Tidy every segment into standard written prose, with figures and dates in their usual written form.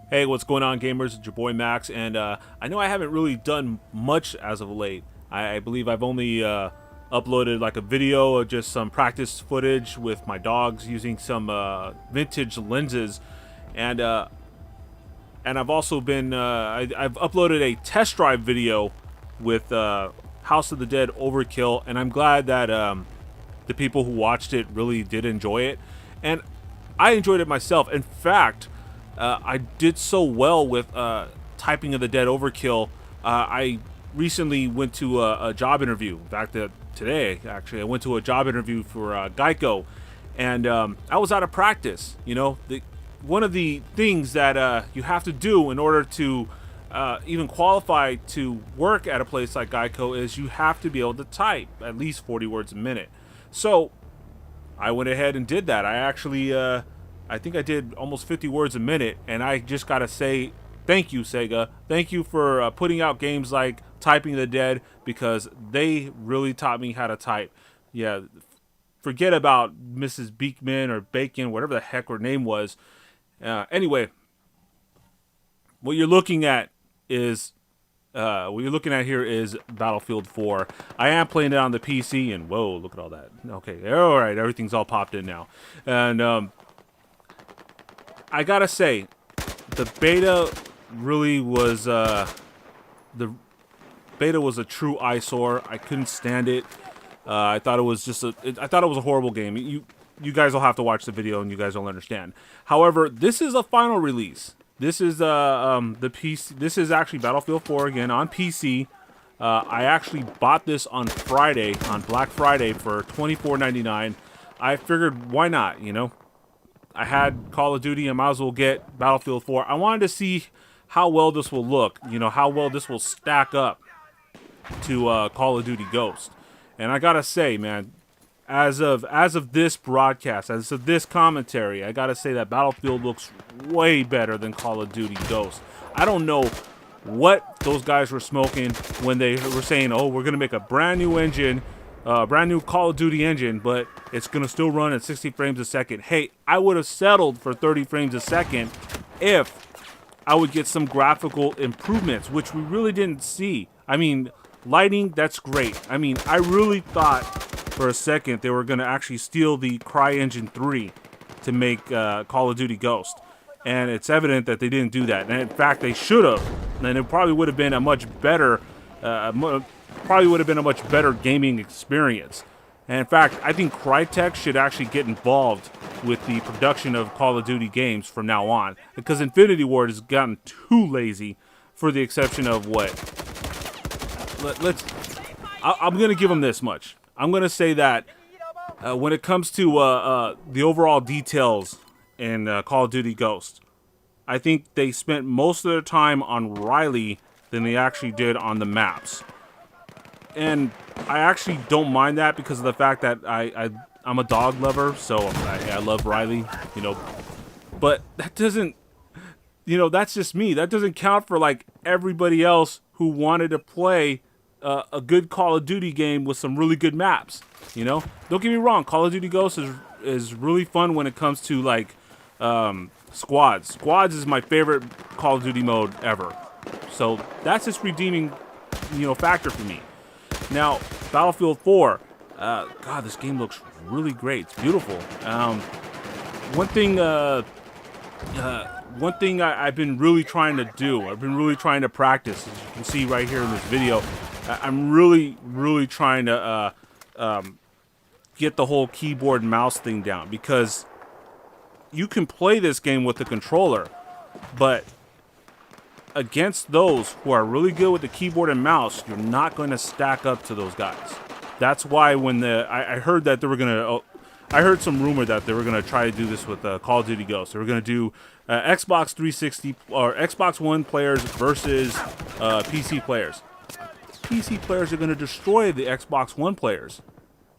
Hey, what's going on, gamers? It's your boy Max, and I know I haven't really done much as of late. I believe I've only uploaded like a video of just some practice footage with my dogs using some vintage lenses, and I've also been I've uploaded a test drive video with House of the Dead Overkill, and I'm glad that the people who watched it really did enjoy it, and I enjoyed it myself. In fact, I did so well with typing of the Dead Overkill. I recently went to a job interview. In fact, today actually, I went to a job interview for Geico, and I was out of practice. You know, one of the things that you have to do in order to even qualify to work at a place like Geico is you have to be able to type at least 40 words a minute. So I went ahead and did that. I actually, I think I did almost 50 words a minute, and I just gotta say, thank you, Sega. Thank you for putting out games like Typing the Dead, because they really taught me how to type. Yeah, forget about Mrs. Beekman or Bacon, whatever the heck her name was. Anyway, what you're looking at is what you're looking at here is Battlefield 4. I am playing it on the PC, and whoa, look at all that. Okay, all right, everything's all popped in now, and I gotta say, the beta really was the beta was a true eyesore. I couldn't stand it. I thought it was just I thought it was a horrible game. You guys will have to watch the video, and you guys will understand. However, this is a final release. This is the PC. This is actually Battlefield 4 again on PC. I actually bought this on Friday, on Black Friday, for $24.99. I figured, why not? You know, I had Call of Duty, I might as well get Battlefield 4. I wanted to see how well this will look. You know, how well this will stack up to Call of Duty Ghosts. And I gotta say, man, as of this broadcast, as of this commentary, I gotta say that Battlefield looks way better than Call of Duty Ghosts. I don't know what those guys were smoking when they were saying, "Oh, we're gonna make a brand new engine, brand new Call of Duty engine, but it's gonna still run at 60 frames a second." Hey, I would have settled for 30 frames a second if I would get some graphical improvements, which we really didn't see. I mean, lighting, that's great. I mean, I really thought for a second they were going to actually steal the CryEngine 3 to make Call of Duty Ghost. And it's evident that they didn't do that. And in fact, they should have. And it probably would have been a much better, gaming experience. And in fact, I think Crytek should actually get involved with the production of Call of Duty games from now on, because Infinity Ward has gotten too lazy, for the exception of what. I'm going to give them this much. I'm going to say that when it comes to the overall details in Call of Duty Ghost, I think they spent most of their time on Riley than they actually did on the maps. And I actually don't mind that, because of the fact that I'm a dog lover, so I love Riley, you know. But that doesn't, you know, that's just me. That doesn't count for like everybody else who wanted to play a good Call of Duty game with some really good maps. You know, don't get me wrong. Call of Duty Ghosts is really fun when it comes to like squads. Squads is my favorite Call of Duty mode ever. So that's just redeeming, you know, factor for me. Now, Battlefield 4. God, this game looks really great. It's beautiful. One thing I've been really trying to do, I've been really trying to practice, as you can see right here in this video, I'm really trying to get the whole keyboard and mouse thing down, because you can play this game with the controller, but against those who are really good with the keyboard and mouse, you're not going to stack up to those guys. That's why when I heard that they were going to, I heard some rumor that they were going to try to do this with Call of Duty Ghosts. They were going to do Xbox 360 or Xbox One players versus PC players. PC players are going to destroy the Xbox One players.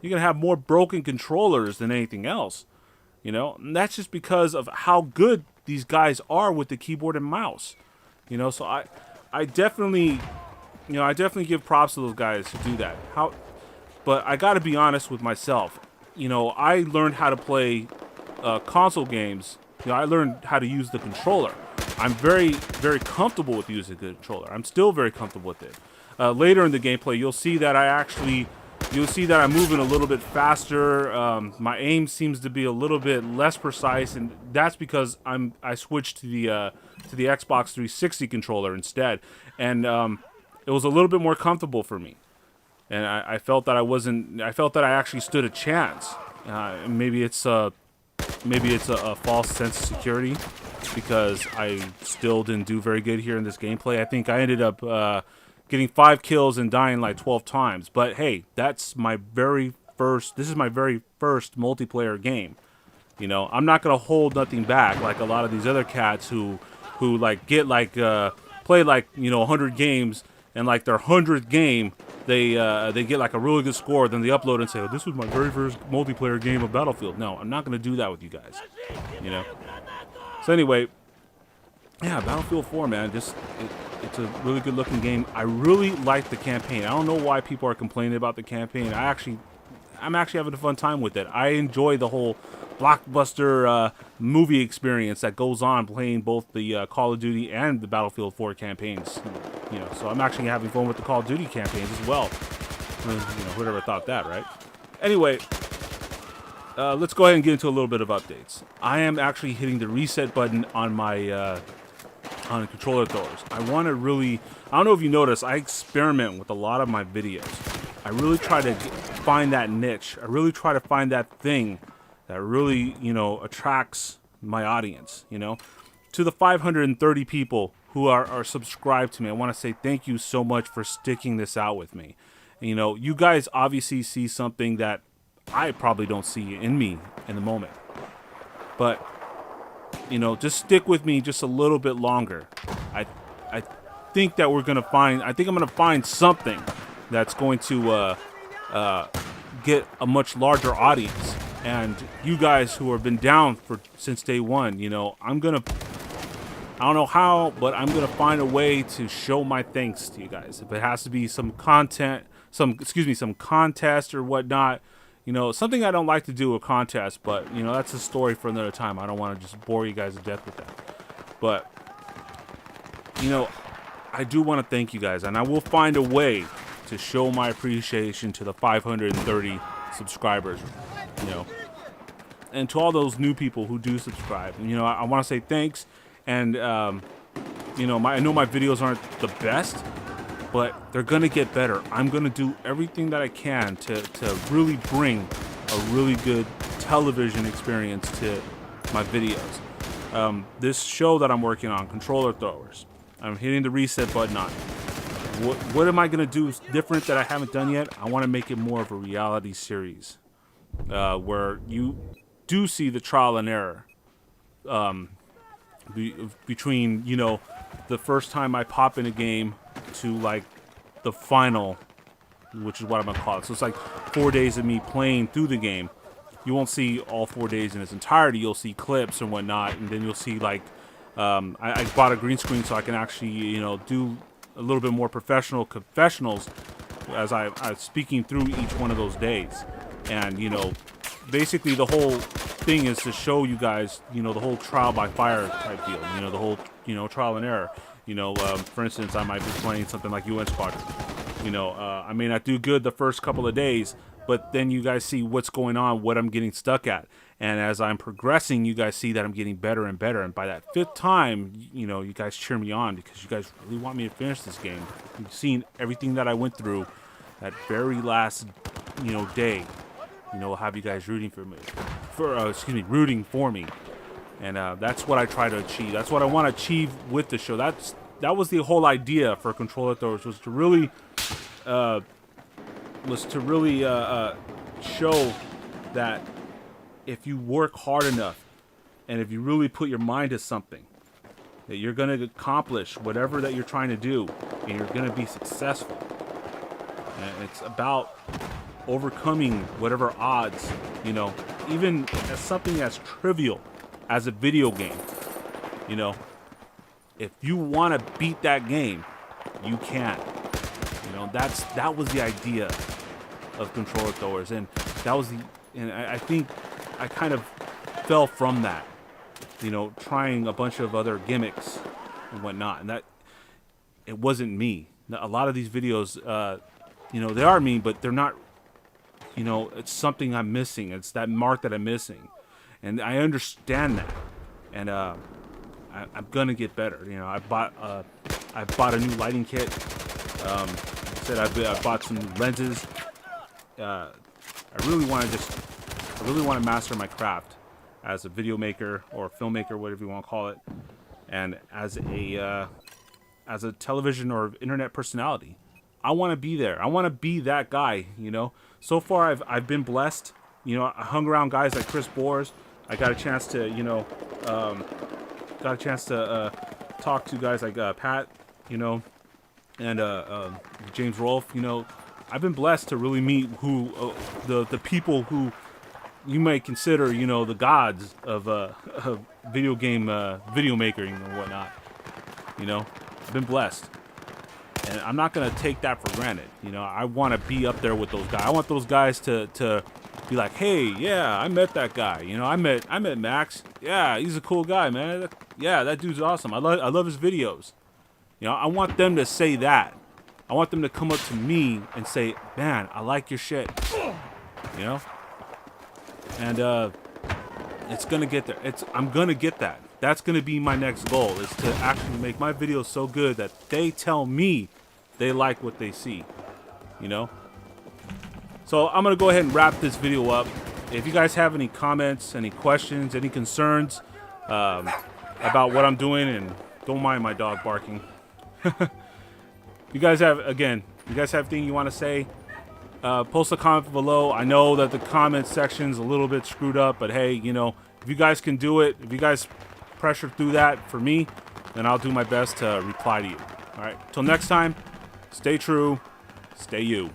You're going to have more broken controllers than anything else. You know, and that's just because of how good these guys are with the keyboard and mouse. You know, so I definitely give props to those guys who do that. But I got to be honest with myself. You know, I learned how to play console games. You know, I learned how to use the controller. I'm very comfortable with using the controller. I'm still very comfortable with it. Later in the gameplay, you'll see that I'm moving a little bit faster. My aim seems to be a little bit less precise, and that's because I switched to the Xbox 360 controller instead, and it was a little bit more comfortable for me. And I felt that I felt that I actually stood a chance. Maybe it's a false sense of security, because I still didn't do very good here in this gameplay. I think I ended up getting 5 kills and dying like 12 times. But hey, this is my very first multiplayer game. You know, I'm not gonna hold nothing back like a lot of these other cats who like get like play like, you know, 100 games, and like their 100th game they get like a really good score, then they upload and say, oh, this was my very first multiplayer game of Battlefield. No, I'm not gonna do that with you guys. You know. So anyway, yeah, Battlefield 4, man, it's a really good looking game. I really like the campaign. I don't know why people are complaining about the campaign. I'm actually having a fun time with it. I enjoy the whole blockbuster movie experience that goes on playing both the Call of Duty and the Battlefield 4 campaigns. You know, so I'm actually having fun with the Call of Duty campaigns as well. I mean, you know, whoever thought that, right? Anyway, let's go ahead and get into a little bit of updates. I am actually hitting the reset button on my on the controller throwers. I want to really, I don't know if you notice, I experiment with a lot of my videos. I really try to find that niche. I really try to find that thing that really, you know, attracts my audience, you know. To the 530 people who are subscribed to me, I want to say thank you so much for sticking this out with me. And, you know, you guys obviously see something that I probably don't see in me in the moment. But, you know, just stick with me just a little bit longer. I think that we're going to find, I think I'm going to find something that's going to get a much larger audience. And you guys who have been down since day one, you know, I don't know how, but I'm going to find a way to show my thanks to you guys. If it has to be some content, some contest or whatnot, you know, something I don't like to do, a contest, but, you know, that's a story for another time. I don't want to just bore you guys to death with that. But, you know, I do want to thank you guys, and I will find a way to show my appreciation to the 530 subscribers, you know, and to all those new people who do subscribe. And, you know, I want to say thanks, and, you know, I know my videos aren't the best, but they're going to get better. I'm going to do everything that I can to really bring a really good television experience to my videos. This show that I'm working on, Controller Throwers, I'm hitting the reset button on it. What am I going to do different that I haven't done yet? I want to make it more of a reality series where you do see the trial and error between, you know, the first time I pop in a game to like the final, which is what I'm gonna call it. So it's like 4 days of me playing through the game. You won't see all 4 days in its entirety. You'll see clips and whatnot, and then you'll see like I bought a green screen so I can actually, you know, do a little bit more professional confessionals as I'm speaking through each one of those days. And, you know, basically the whole thing is to show you guys, you know, the whole trial by fire type deal. You know, the whole, you know, trial and error. You know, for instance, I might be playing something like UN Squadron. You know, I may not do good the first couple of days, but then you guys see what's going on, what I'm getting stuck at. And as I'm progressing, you guys see that I'm getting better and better. And by that 5th time, you know, you guys cheer me on because you guys really want me to finish this game. You've seen everything that I went through that very last, you know, day. You know, have you guys rooting for me, rooting for me. And that's what I try to achieve. That's what I want to achieve with the show. That was the whole idea for Controller Throwers, was to really show that if you work hard enough and if you really put your mind to something, that you're going to accomplish whatever that you're trying to do, and you're going to be successful. And it's about overcoming whatever odds, you know, even as something as trivial as a video game. You know, if you want to beat that game, you can. You know, that was the idea of Controller Throwers, and that was and I think I kind of fell from that you know, trying a bunch of other gimmicks and whatnot, and that it wasn't me. A lot of these videos, you know, they are me, but they're not. You know, it's something I'm missing. It's that mark that I'm missing, and I understand that, and I'm gonna get better. You know, I bought a new lighting kit. I said I bought some lenses. I really want to master my craft as a video maker or filmmaker, whatever you want to call it, and as a television or internet personality. I want to be there. I want to be that guy, you know. So far, I've been blessed. You know, I hung around guys like Chris Boers. I got a chance to, you know, talk to guys like Pat, you know, and James Rolfe. You know, I've been blessed to really meet the people who you might consider, you know, the gods of video game video making and whatnot. You know, I've been blessed. And I'm not going to take that for granted. You know, I want to be up there with those guys. I want those guys to be like, hey, yeah, I met that guy. You know, I met Max. Yeah, he's a cool guy, man. Yeah, that dude's awesome. I love his videos. You know, I want them to say that. I want them to come up to me and say, man, I like your shit. You know? And it's going to get there. I'm going to get that. That's going to be my next goal, is to actually make my videos so good that they tell me they like what they see, you know? So I'm going to go ahead and wrap this video up. If you guys have any comments, any questions, any concerns about what I'm doing, and don't mind my dog barking. You guys have anything you want to say, post a comment below. I know that the comment section's a little bit screwed up, but hey, you know, if you guys can do it, if you guys pressure through that for me, then I'll do my best to reply to you. All right, till next time, stay true, stay you.